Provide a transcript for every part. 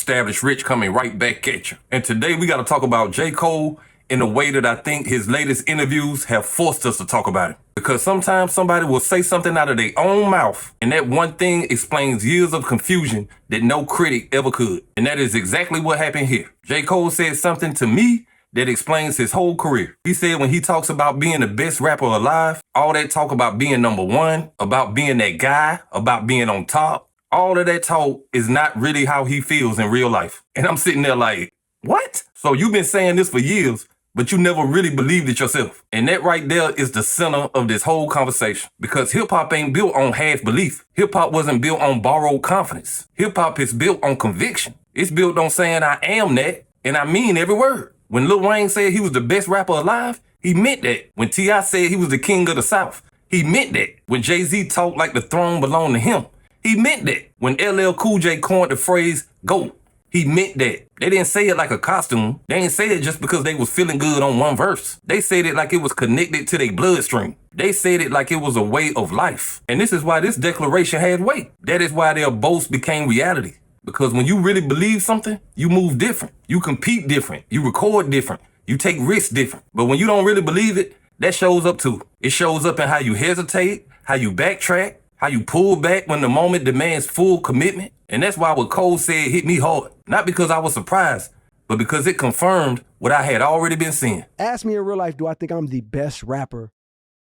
established Rich coming right back at you. And today we got to talk about JCole in a way that I think his latest interviews have forced us to talk about it. Because sometimes somebody will say something out of their own mouth, and that one thing explains years of confusion that no critic ever could. And that is exactly what happened here. JCole said something to me that explains his whole career. He said when he talks about being the best rapper alive, all that talk about being number one, about being that guy, about being on top, all of that talk is not really how he feels in real life. And I'm sitting there like, what? So you've been saying this for years, but you never really believed it yourself. And that right there is the center of this whole conversation. Because hip-hop ain't built on half belief. Hip-hop wasn't built on borrowed confidence. Hip-hop is built on conviction. It's built on saying I am that, and I mean every word. When Lil Wayne said he was the best rapper alive, he meant that. When T.I. said he was the king of the South, he meant that. When Jay-Z talked like the throne belonged to him, he meant that. When LL Cool J coined the phrase GOAT, he meant that. They didn't say it like a costume. They didn't say it just because they was feeling good on one verse. They said it like it was connected to their bloodstream. They said it like it was a way of life. And this is why this declaration had weight. That is why their boasts became reality. Because when you really believe something, you move different. You compete different. You record different. You take risks different. But when you don't really believe it, that shows up too. It shows up in how you hesitate, how you backtrack, how you pull back when the moment demands full commitment. And that's why what Cole said hit me hard. Not because I was surprised, but because it confirmed what I had already been seeing. Ask me in real life, do I think I'm the best rapper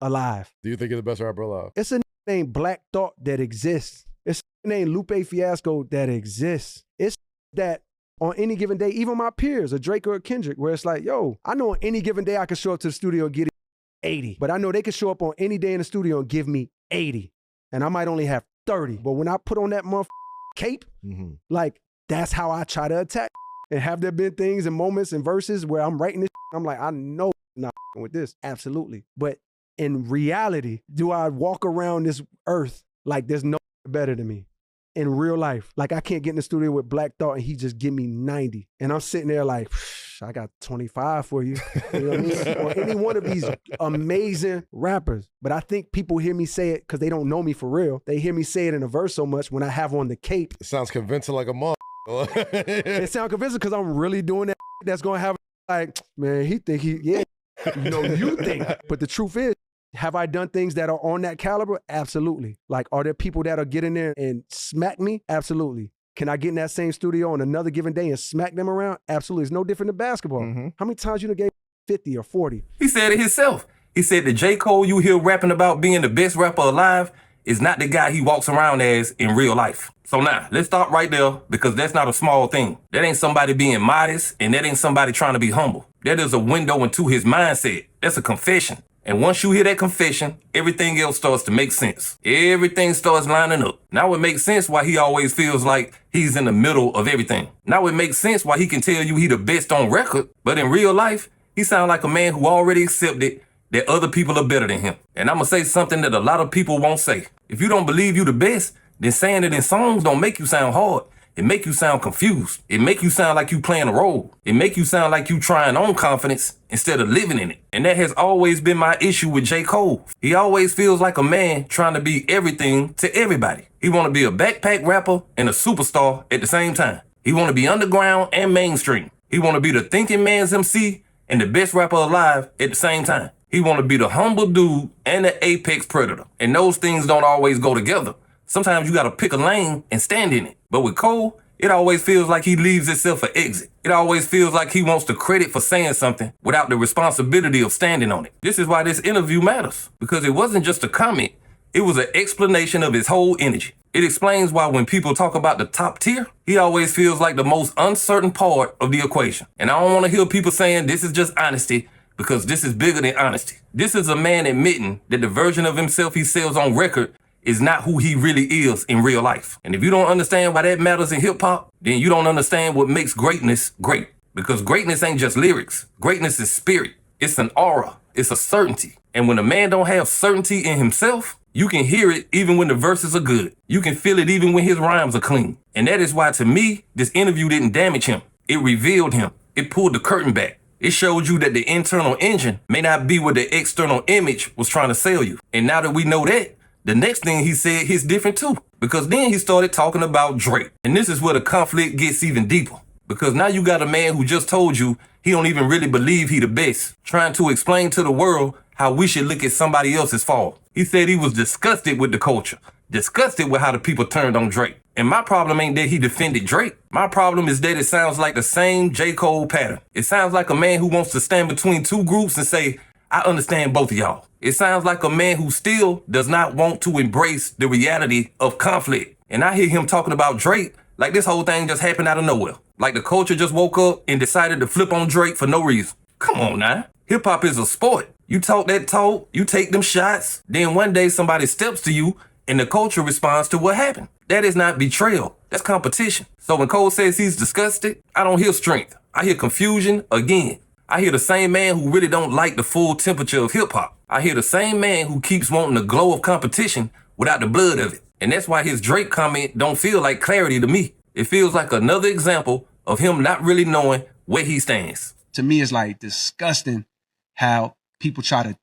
alive? Do you think you're the best rapper alive? It's a named Black Thought that exists. It's a named Lupe Fiasco that exists. It's that on any given day, even my peers, a Drake or a Kendrick, where it's like, yo, I know on any given day I could show up to the studio and get 80. But I know they could show up on any day in the studio and give me 80. And I might only have 30. But when I put on that cape, like, that's how I try to attack. And have there been things and moments and verses where I'm writing this, I'm like, I know I'm not with this. Absolutely. But in reality, do I walk around this earth like there's no better than me? In real life, like I can't get in the studio with Black Thought and he just give me 90. And I'm sitting there like, I got 25 for you. You know what I mean? Or any one of these amazing rappers. But I think people hear me say it because they don't know me for real. They hear me say it in a verse so much when I have on the cape. It sounds convincing like a mother. It sounds convincing because I'm really doing that that's going to have like, man, he think you think. But the truth is, have I done things that are on that caliber? Absolutely. Like, are there people that'll get in there and smack me? Absolutely. Can I get in that same studio on another given day and smack them around? Absolutely. It's no different than basketball. How many times you done gave 50 or 40? He said it himself. He said that JCole you hear rapping about being the best rapper alive is not the guy he walks around as in real life. So now, let's stop right there because that's not a small thing. That ain't somebody being modest and that ain't somebody trying to be humble. That is a window into his mindset. That's a confession. And once you hear that confession, everything else starts to make sense. Everything starts lining up. Now it makes sense why he always feels like he's in the middle of everything. Now it makes sense why he can tell you he the best on record, but in real life, he sounds like a man who already accepted that other people are better than him. And I'm gonna say something that a lot of people won't say. If you don't believe you the best, then saying it in songs don't make you sound hard. It make you sound confused. It make you sound like you playing a role. It make you sound like you trying on confidence instead of living in it. And that has always been my issue with JCole. He always feels like a man trying to be everything to everybody. He want to be a backpack rapper and a superstar at the same time. He want to be underground and mainstream. He want to be the thinking man's MC and the best rapper alive at the same time. He want to be the humble dude and the apex predator. And those things don't always go together. Sometimes you got to pick a lane and stand in it. But with Cole, it always feels like he leaves itself an exit. It always feels like he wants the credit for saying something without the responsibility of standing on it. This is why this interview matters. Because it wasn't just a comment. It was an explanation of his whole energy. It explains why when people talk about the top tier, he always feels like the most uncertain part of the equation. And I don't want to hear people saying this is just honesty because this is bigger than honesty. This is a man admitting that the version of himself he sells on record is not who he really is in real life. And if you don't understand why that matters in hip hop, then you don't understand what makes greatness great. Because greatness ain't just lyrics. Greatness is spirit. It's an aura. It's a certainty. And when a man don't have certainty in himself, you can hear it even when the verses are good. You can feel it even when his rhymes are clean. And that is why, to me, this interview didn't damage him. It revealed him. It pulled the curtain back. It showed you that the internal engine may not be what the external image was trying to sell you. And now that we know that, the next thing he said hits different too. Because then he started talking about Drake. And this is where the conflict gets even deeper. Because now you got a man who just told you he don't even really believe he the best, trying to explain to the world how we should look at somebody else's fall. He said he was disgusted with the culture, disgusted with how the people turned on Drake. And my problem ain't that he defended Drake. My problem is that it sounds like the same JCole pattern. It sounds like a man who wants to stand between two groups and say, I understand both of y'all. It sounds like a man who still does not want to embrace the reality of conflict. And I hear him talking about Drake like this whole thing just happened out of nowhere. Like the culture just woke up and decided to flip on Drake for no reason. Come on now. Hip hop is a sport. You talk that talk, you take them shots, then one day somebody steps to you and the culture responds to what happened. That is not betrayal. That's competition. So when Cole says he's disgusted, I don't hear strength. I hear confusion again. I hear the same man who really don't like the full temperature of hip hop. I hear the same man who keeps wanting the glow of competition without the blood of it. And that's why his Drake comment don't feel like clarity to me. It feels like another example of him not really knowing where he stands. To me, it's like disgusting how people try to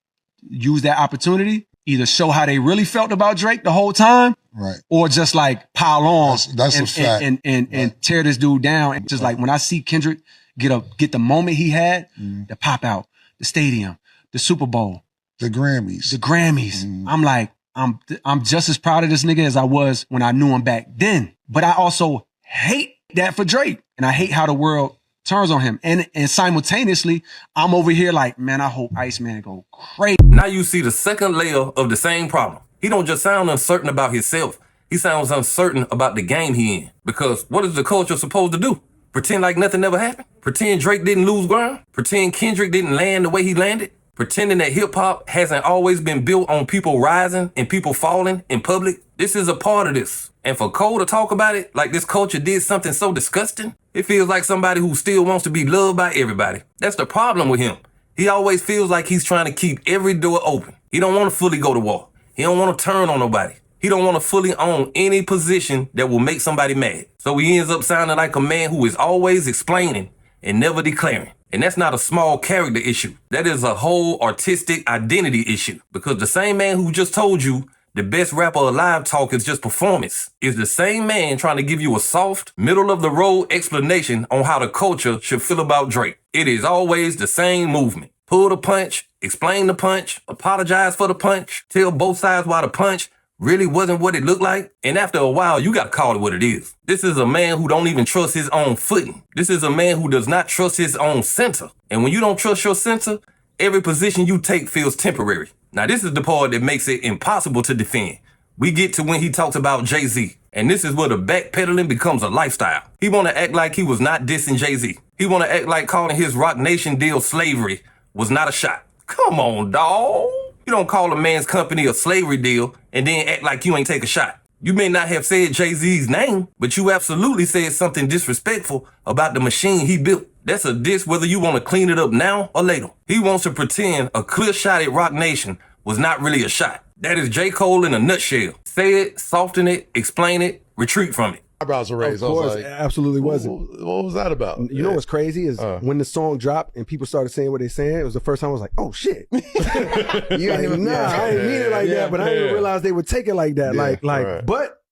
use that opportunity, either show how they really felt about Drake the whole time, Right. or just like pile on That's and, a fact. and tear this dude down. And just like when I see Kendrick get the moment he had, the pop out, the stadium, the Super Bowl, The Grammys. the Grammys, I'm like, I'm just as proud of this nigga as I was when I knew him back then. But I also hate that for Drake. And I hate how the world turns on him. And simultaneously, I'm over here like, man, I hope Iceman go crazy. Now you see the second layer of the same problem. He don't just sound uncertain about himself. He sounds uncertain about the game he in. Because what is the culture supposed to do? Pretend like nothing ever happened? Pretend Drake didn't lose ground? Pretend Kendrick didn't land the way he landed? Pretending that hip hop hasn't always been built on people rising and people falling in public? This is a part of this. And for Cole to talk about it like this culture did something so disgusting, it feels like somebody who still wants to be loved by everybody. That's the problem with him. He always feels like he's trying to keep every door open. He don't want to fully go to war. He don't want to turn on nobody. He don't want to fully own any position that will make somebody mad. So he ends up sounding like a man who is always explaining and never declaring. And that's not a small character issue. That is a whole artistic identity issue. Because the same man who just told you the best rapper alive talk is just performance is the same man trying to give you a soft, middle-of-the-road explanation on how the culture should feel about Drake. It is always the same movement. Pull the punch, explain the punch, apologize for the punch, tell both sides why the punch really wasn't what it looked like. And after a while, you gotta call it what it is. This is a man who don't even trust his own footing. This is a man who does not trust his own center. And when you don't trust your center, every position you take feels temporary. Now, this is the part that makes it impossible to defend. We get to when he talks about Jay-Z. And this is where the backpedaling becomes a lifestyle. He wanna act like he was not dissing Jay-Z. He wanna act like calling his Roc Nation deal slavery was not a shot. Come on, dawg. You don't call a man's company a slavery deal and then act like you ain't take a shot. You may not have said Jay-Z's name, but you absolutely said something disrespectful about the machine he built. That's a diss whether you want to clean it up now or later. He wants to pretend a clear shot at Roc Nation was not really a shot. That is J.Cole in a nutshell. Say it, soften it, explain it, retreat from it. Eyebrows were raised. Of I was course, like, it absolutely wasn't. What was that about? You know what's crazy is when the song dropped and people started saying what they saying, it was the first time I was like, oh shit. I ain't mean it like that, but I didn't realize they would take it like that. Right. But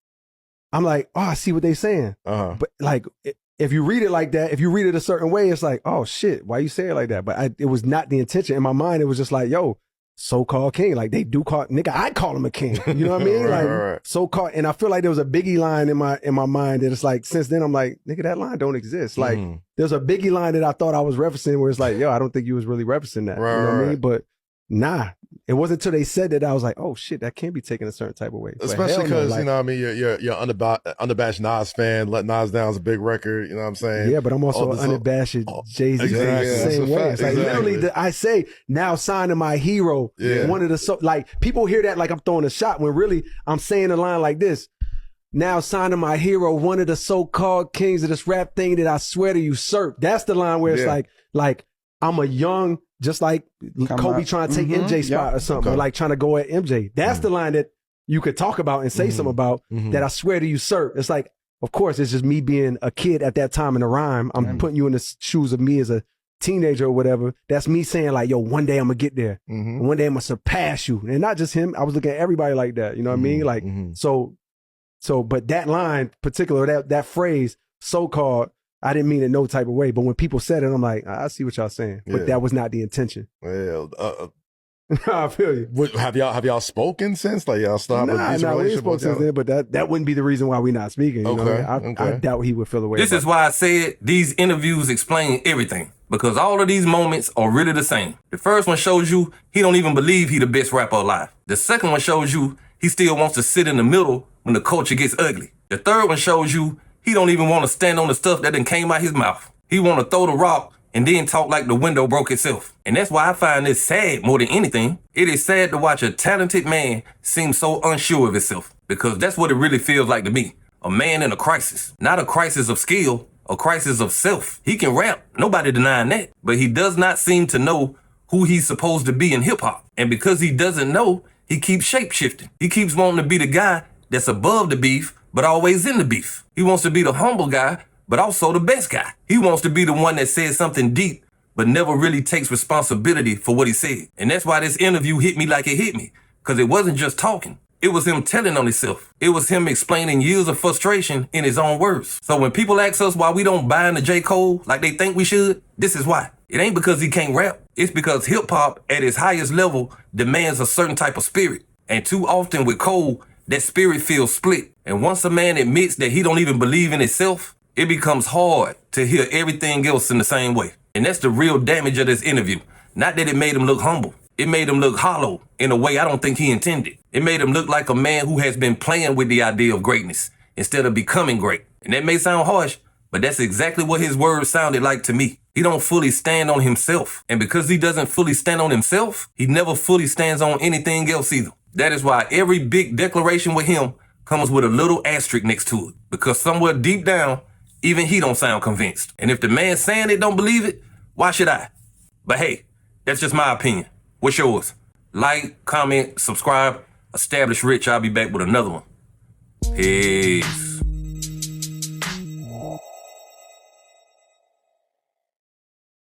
I'm like, oh, I see what they saying. But like, if you read it like that, if you read it a certain way, it's like, oh shit, why you say it like that? But it was not the intention. In my mind, it was just like, yo, so-called king. Like they do call, nigga, I call him a king. You know what I mean? Right. So-called, and I feel like there was a Biggie line in my mind that it's like, since then I'm like, nigga, that line don't exist. Like there's a Biggie line that I thought I was referencing where it's like, yo, I don't think you was really referencing that. Right, you know what I mean? right. But nah, it wasn't until they said that I was like, oh shit, that can be taken a certain type of way. But Especially hell no, because, like, you know what I mean, you're unabashed Nas fan. Let Nas Down is a big record, you know what I'm saying? yeah, but I'm also All an this- unabashed Jay-Z Exactly, fan the that's same a way. fact, It's like exactly. literally, I say now signing my hero. Yeah. One of the like people hear that like I'm throwing a shot when really I'm saying a line like this. Now signing my hero, one of the so-called kings of this rap thing that I swear to usurp. That's the line where it's like I'm a young, just like Kobe trying to take MJ spot or something, or like trying to go at MJ. That's the line that you could talk about and say something about that I swear to usurp. It's like, of course, it's just me being a kid at that time in the rhyme. I'm putting you in the shoes of me as a teenager or whatever. That's me saying like, yo, one day I'm gonna get there. And one day I'm gonna surpass you. And not just him. I was looking at everybody like that. You know what I mean? Like, so So, but that line, particular, that phrase, so-called, I didn't mean it no type of way. But when people said it, I'm like, I see what y'all saying. But that was not the intention. Well, I feel you. have y'all spoken since? Like y'all stopped a decent we ain't relationship? spoke since then, but that wouldn't be the reason why we're not speaking. You know? I doubt he would feel the way. This is why I said these interviews explain everything. Because all of these moments are really the same. The first one shows you he don't even believe he the best rapper alive. The second one shows you he still wants to sit in the middle when the culture gets ugly. The third one shows you he don't even want to stand on the stuff that done came out his mouth. He want to throw the rock and then talk like the window broke itself. And that's why I find this sad more than anything. It is sad to watch a talented man seem so unsure of himself, because that's what it really feels like to me. A man in a crisis. Not a crisis of skill, a crisis of self. He can rap, nobody denying that, but he does not seem to know who he's supposed to be in hip hop. And because he doesn't know, he keeps shape-shifting. He keeps wanting to be the guy that's above the beef, but always in the beef. He wants to be the humble guy, but also the best guy. He wants to be the one that says something deep, but never really takes responsibility for what he said. And that's why this interview hit me like it hit me, because it wasn't just talking. It was him telling on himself. It was him explaining years of frustration in his own words. So when people ask us why we don't buy into JCole like they think we should, this is why. It ain't because he can't rap. It's because hip hop at its highest level demands a certain type of spirit. And too often with Cole, that spirit feels split. And once a man admits that he don't even believe in himself, it becomes hard to hear everything else in the same way. And that's the real damage of this interview. Not that it made him look humble. It made him look hollow in a way I don't think he intended. It made him look like a man who has been playing with the idea of greatness instead of becoming great. And that may sound harsh, but that's exactly what his words sounded like to me. He don't fully stand on himself. And because he doesn't fully stand on himself, he never fully stands on anything else either. That is why every big declaration with him comes with a little asterisk next to it. Because somewhere deep down, even he don't sound convinced. And if the man saying it don't believe it, why should I? But hey, that's just my opinion. What's yours? Like, comment, subscribe. Establish Rich. I'll be back with another one. Peace.